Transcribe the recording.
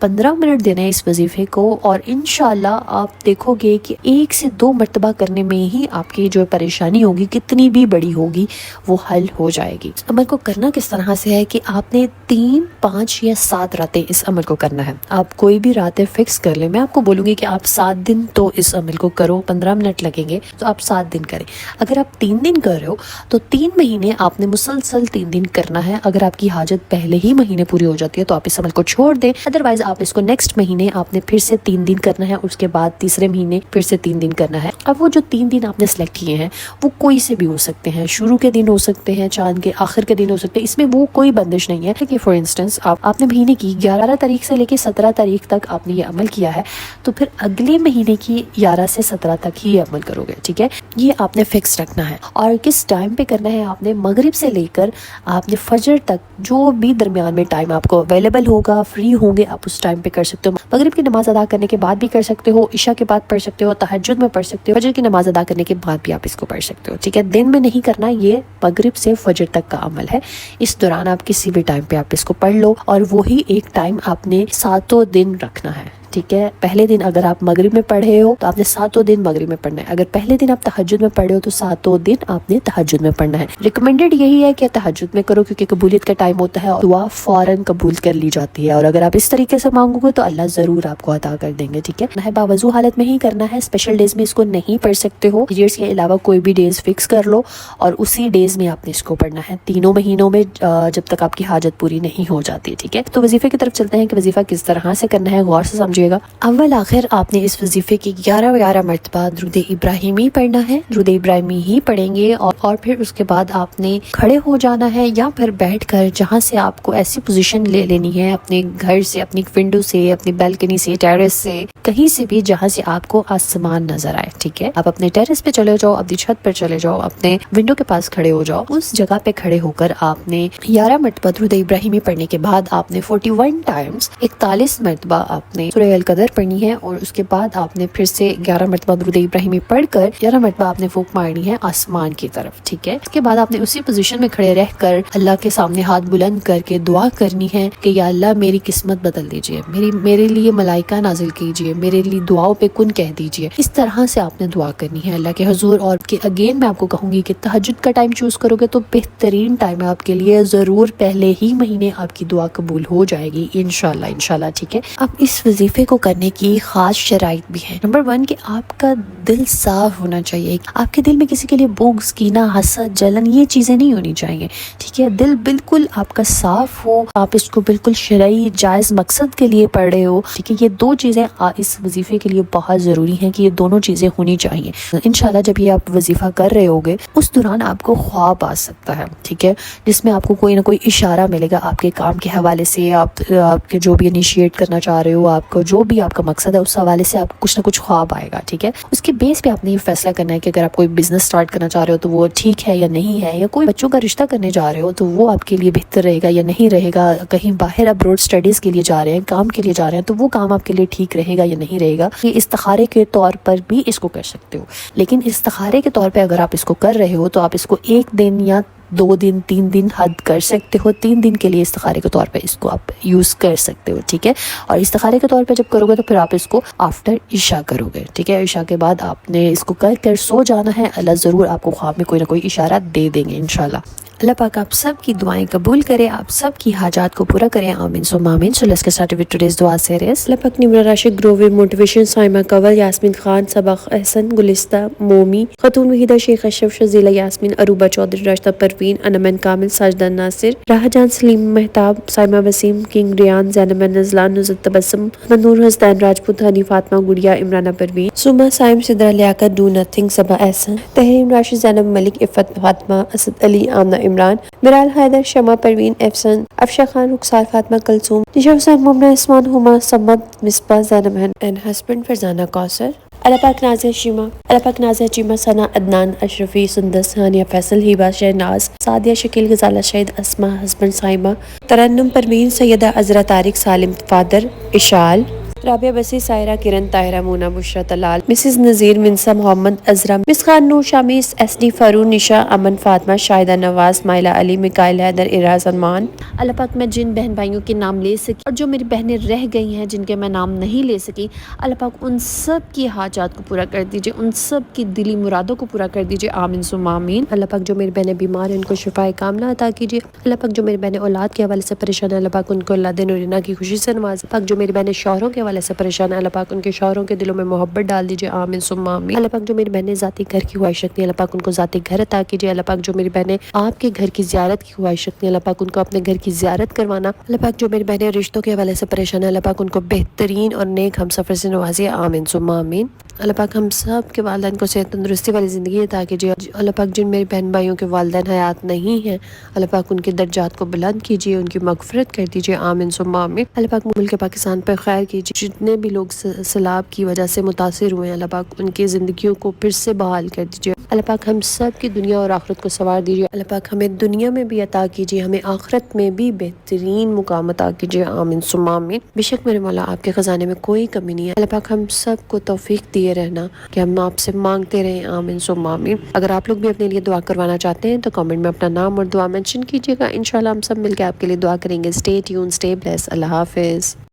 15 minute دینا ہے اس وظیفے کو، اور انشاءاللہ آپ دیکھو گے کہ 1 سے 2 مرتبہ کرنے میں ہی آپ کی جو پریشانی ہوگی کتنی بھی بڑی ہوگی وہ حل ہو جائے گی۔ اس عمل کو کرنا کس طرح سے ہے کہ آپ نے 3، 5 یا 7 راتیں اس عمل کو کرنا ہے۔ آپ کوئی بھی راتیں فکس کر لیں، میں آپ کو بولوں گی کہ آپ 7 دن تو اس عمل کو کرو، 15 منٹ لگیں گے تو آپ 7 دن کریں۔ اگر آپ 3 دن کر رہے ہو تو 3 مہینے آپ نے مسلسل 3 دن کرنا ہے۔ اگر آپ کی حاجت پہلے ہی مہینے پوری ہو جاتی ہے تو آپ اس عمل کو چھوڑ دیں، ادروائز آپ اس کو نیکسٹ مہینے آپ نے پھر سے 3 دن کرنا ہے، اس کے بعد تیسرے مہینے پھر سے 3 دن کرنا ہے۔ اب وہ جو 3 دن آپ نے سلیکٹ کیے ہیں وہ کوئی سے بھی ہو سکتے ہیں، شروع کے دن ہو سکتے ہیں، چاند کے آخر کے دن ہو سکتے ہیں، اس میں وہ کوئی بندش نہیں ہے کہ فار انسٹنس آپ نے مہینے کی 11 تاریخ سے لے کے 17 تاریخ تک آپ نے یہ عمل کیا ہے تو پھر اگلے مہینے کی 11 سے 17 تک ہی یہ عمل کرو گے، ٹھیک ہے؟ یہ آپ نے فکس رکھنا ہے۔ اور کس ٹائم پہ کرنا ہے؟ آپ نے مغرب سے لے کر آپ نے فجر تک جو بھی درمیان میں ٹائم آپ کو اویلیبل ہوگا، فری ہوں گے، آپ اس ٹائم پہ کر سکتے ہو۔ مغرب کی نماز ادا کرنے کے بعد بھی کر سکتے ہو، عشاء کے بعد پڑھ سکتے ہو، تہجد میں پڑھ سکتے ہو، فجر کی نماز ادا کرنے کے بعد بھی آپ اس کو پڑھ سکتے ہو، ٹھیک ہے؟ دن میں نہیں کرنا، یہ مغرب سے فجر تک کا عمل ہے۔ اس دوران آپ کسی بھی ٹائم پہ آپ اس کو پڑھ لو، اور وہی ایک ٹائم آپ نے 7 دن رکھنا ہے، ٹھیک ہے؟ پہلے دن اگر آپ مغرب میں پڑھے ہو تو آپ نے 7 دن مغرب میں پڑھنا ہے، اگر پہلے دن آپ تہجد میں پڑھے ہو تو 7 دن آپ نے تہجد میں پڑھنا ہے۔ ریکمینڈڈ یہی ہے کہ تہجد میں کرو کیونکہ قبولیت کا ٹائم ہوتا ہے اور دعا فوراً قبول کر لی جاتی ہے، اور اگر آپ اس طریقے سے مانگو گے تو اللہ ضرور آپ کو عطا کر دیں گے، ٹھیک ہے؟ باوضو حالت میں ہی کرنا ہے، اسپیشل ڈیز میں اس کو نہیں پڑھ سکتے ہو، پیریڈز کے علاوہ کوئی بھی ڈیز فکس کر لو اور اسی ڈیز میں آپ نے اس کو پڑھنا ہے، تینوں مہینوں میں جب تک آپ کی حاجت پوری نہیں ہو جاتی، ٹھیک ہے؟ تو وظیفے کی طرف چلتے ہیں کہ وظیفہ کس طرح سے کرنا ہے، غور سے سمجھیے گا۔ اول آخر آپ نے اس وظیفے کی 11 مرتبہ درود ابراہیمی پڑھنا ہے، درود ابراہیمی ہی پڑھیں گے، اور پھر اس کے بعد آپ نے کھڑے ہو جانا ہے یا پھر بیٹھ کر جہاں سے آپ کو ایسی پوزیشن لے لینی ہے، اپنے گھر سے، اپنی ونڈو سے، اپنی بالکنی سے، ٹیرس سے، کہیں سے بھی جہاں سے آپ کو آسمان نظر آئے، ٹھیک ہے؟ آپ اپنے ٹیرس پہ چلے جاؤ، اپنی چھت پر چلے جاؤ، اپنے ونڈو کے پاس کھڑے ہو جاؤ، اس جگہ پہ کھڑے ہو کر آپ نے 11 مرتبہ درود ابراہیمی پڑھنے کے بعد آپ نے 41 ٹائمز 41 مرتبہ آپ نے سورہ القدر پڑھنی ہے، اور اس کے بعد آپ نے پھر سے 11 مرتبہ درود ابراہیمی پڑھ کر 11 مرتبہ آپ نے پھونک مارنی ہے آسمان کی طرف، ٹھیک ہے؟ اس کے بعد آپ نے اسی پوزیشن میں کھڑے رہ کر اللہ کے سامنے ہاتھ بلند کر کے دعا کرنی ہے کہ یا اللہ میری قسمت بدل دیجئے، میرے لیے ملائکہ نازل کیجئے، میرے لیے دعاؤں پہ کن کہہ دیجئے۔ اس طرح سے آپ نے دعا کرنی ہے اللہ کے حضور۔ اور اگین میں آپ کو کہوں گی کہ تہجد کا ٹائم چوز کرو گے تو بہترین ٹائم ہے آپ کے لیے، ضرور پہلے ہی مہینے آپ کی دعا قبول ہو جائے گی انشاءاللہ، ٹھیک ہے؟ اب اس وظیفے کو کرنے کی خاص شرائط بھی ہے۔ نمبر 1 کہ آپ کا دل صاف ہونا چاہیے، آپ کے دل میں کسی کے لیے بغض، کینہ، حسد، جلن یہ چیزیں نہیں ہونی چاہیے، ٹھیک ہے؟ دل بالکل آپ کا صاف ہو، آپ اس کو بالکل شرعی جائز مقصد کے لیے پڑھ رہے ہو، ٹھیک ہے؟ یہ 2 چیزیں اس وظیفے کے لیے بہت ضروری ہیں کہ یہ دونوں چیزیں ہونی چاہیے۔ انشاءاللہ جب یہ آپ وظیفہ کر رہے ہوگے اس دوران آپ کو خواب آ سکتا ہے، ٹھیک ہے؟ جس میں آپ کو کوئی نہ کوئی اشارہ ملے گا آپ کے کام کے حوالے سے، آپ کے جو بھی انیشیٹ کرنا چاہ رہے ہو، آپ کو جو بھی آپ کا مقصد ہے اس حوالے سے آپ کو کچھ نہ کچھ خواب آئے گا، ٹھیک ہے؟ اس کے بیس پہ آپ نے یہ فیصلہ کرنا ہے کہ اگر آپ کوئی بزنس سٹارٹ کرنا چاہ رہے ہو تو وہ ٹھیک ہے یا نہیں ہے، یا کوئی بچوں کا رشتہ کرنے جا رہے ہو تو وہ آپ کے لیے بہتر رہے گا یا نہیں رہے گا، کہیں باہر ابروڈ اسٹڈیز کے لیے جا رہے ہیں، کام کے لیے جا رہے ہیں تو وہ کام آپ کے لیے ٹھیک رہے گا یا نہیں رہے گا۔ یہ استخارے کے طور پر بھی اس کو کر سکتے ہو، لیکن استخارے کے طور پہ اگر آپ اس کو کر رہے ہو تو آپ اس کو 1 دن یا 2 دن 3 دن حد کر سکتے ہو، 3 دن کے لیے استخارے کے طور پہ اس کو آپ یوز کر سکتے ہو، ٹھیک ہے؟ اور استخارے کے طور پہ جب کرو گے تو پھر آپ اس کو آفٹر عشاء کرو گے، ٹھیک ہے؟ عشاء کے بعد آپ نے اس کو کر سو جانا ہے، اللہ ضرور آپ کو خواب میں کوئی نہ کوئی اشارہ دے دیں گے انشاءاللہ۔ اللہ پاک آپ سب کی دعائیں قبول کرے، آپ سب کی حاجات کو پورا کریں، آمین ثم آمین۔ So let's get started with today's dua series۔ اللہ پاک نمرہ راشد گروور موٹیویشن، سائمہ کول، یاسمین خان، سبق احسن، گلستہ مومی، خاتون وحیدہ، شیخ اشرف، شزیلہ یاسمین، عروبہ چودھری، راشدہ پروین، انمن کامل، Sajida Nasir, Rah Jan, Saleem Mehtab, Saima Waseem, King Rayan, Zainab Nazlan, Nuzhat Tabassum, Muhammad Noor Hussain Rajput, Honey Fatima Gudiya, Imrana Parveen, Sama Saim, Sidra Liaquat, do nothing, Saba Ahsan, Tehreem Rashid, Zainab Malik, Iffat Fatima, Asad Ali, Amna Imran, Miral Haider, Shama Parveen, افسن، افشا خان، رخسار فاطمہ، کلثوم، نشا حسین، ممنہ عثمان، ہما، سمد، مصباح، زینب اینڈ ہسبینڈ فرزانہ کوثر، اللہ پاک نازیہ شیمہ، اللہ پاک نازیہ چیمہ، ثنا، عدنان، اشرفی، سندس، ہانیہ فیصل، ہیبہ، شہناز، سعدیہ، شکیل، غزالہ شہید، اسما، ہسبینڈ سائمہ، ترنم پروین، سیدہ عذرا، طارق، سالم، فادر، اشال، رابعہ بسی، سائرہ کرن، طاہرہ مونا، بشرا طلال، مسز نذیر، منسا محمد، عذرا، مسکان نور، شامیس، ایس ڈی، فارون، نشا، امن، فاطمہ، شاہدہ نواز، مائلہ علی، مکائل حیدر، اراز ارمان۔ اللہ پاک میں جن بہن بھائیوں کے نام لے سکی اور جو میری بہنیں رہ گئی ہیں جن کے میں نام نہیں لے سکی، اللہ پاک ان سب کی حاجات کو پورا کر دیجئے، ان سب کی دلی مرادوں کو پورا کر دیجئے، آمین ثم آمین۔ اللہ پاک جو میری بہنیں بیمار ہیں ان کو شفائے کاملہ عطا کیجئے۔ اللہ پاک جو میری بہنیں اولاد کے حوالے سے پریشان ہیں، اللہ پاک ان کو اولاد نورینہ کی خوشی سے نواز۔ اللہ پاک جو میری بہنیں شوہروں کے حوالے سے پریشان ہیں، اللہ پاک ان کے شوہروں کے دلوں میں محبت ڈال دیجئے، آمین ثم آمین۔ اللہ پاک جو میری بہنیں ذاتی گھر کی خواہش رکھتی ہیں، اللہ پاک ان کو ذاتی گھر عطا کیجئے۔ اللہ پاک جو میری بہنیں آپ کے گھر کی زیارت کی خواہش رکھتی ہیں، اللہ پاک ان کو اپنے گھر کی زیارت کروانا۔ اللہ پاک جو میری بہنیں رشتوں کے حوالے سے پریشان ہیں، اللہ پاک ان کو بہترین اور نیک ہم سفر سے نوازیے، آمین ثم آمین۔ اللہ پاک ہم سب کے والدین کو صحت تندرستی والی زندگی عطا کیجیے۔ اللہ پاک جن میری بہن بھائیوں کے والدین حیات نہیں ہیں، اللہ پاک ان کے درجات کو بلند کیجیے، ان کی مغفرت کر دیجیے، آمین ثم آمین۔ اللہ پاک ملک پاکستان پر خیر کیجیے، جتنے بھی لوگ سیلاب کی وجہ سے متاثر ہوئے ہیں، اللہ پاک ان کی زندگیوں کو پھر سے بحال کر دیجیے۔ اللہ پاک ہم سب کی دنیا اور آخرت کو سنوار دیجیے۔ اللہ پاک ہمیں دنیا میں بھی عطا کیجیے، ہمیں آخرت میں بھی بہترین مقام عطا کیجیے، آمین ثم آمین۔ بے شک میرے مولا آپ کے خزانے میں کوئی کمی نہیں ہے۔ اللہ پاک ہم سب کو توفیق دیے رہنا کہ ہم آپ سے مانگتے رہیں، آمین ثم آمین۔ اگر آپ لوگ بھی اپنے لیے دعا کروانا چاہتے ہیں تو کامنٹ میں اپنا نام اور دعا مینشن کیجیے گا، انشاءاللہ ہم سب مل کے آپ کے لیے دعا کریں گے۔ اسٹے ٹیون، اسٹے بلیس، اللہ حافظ۔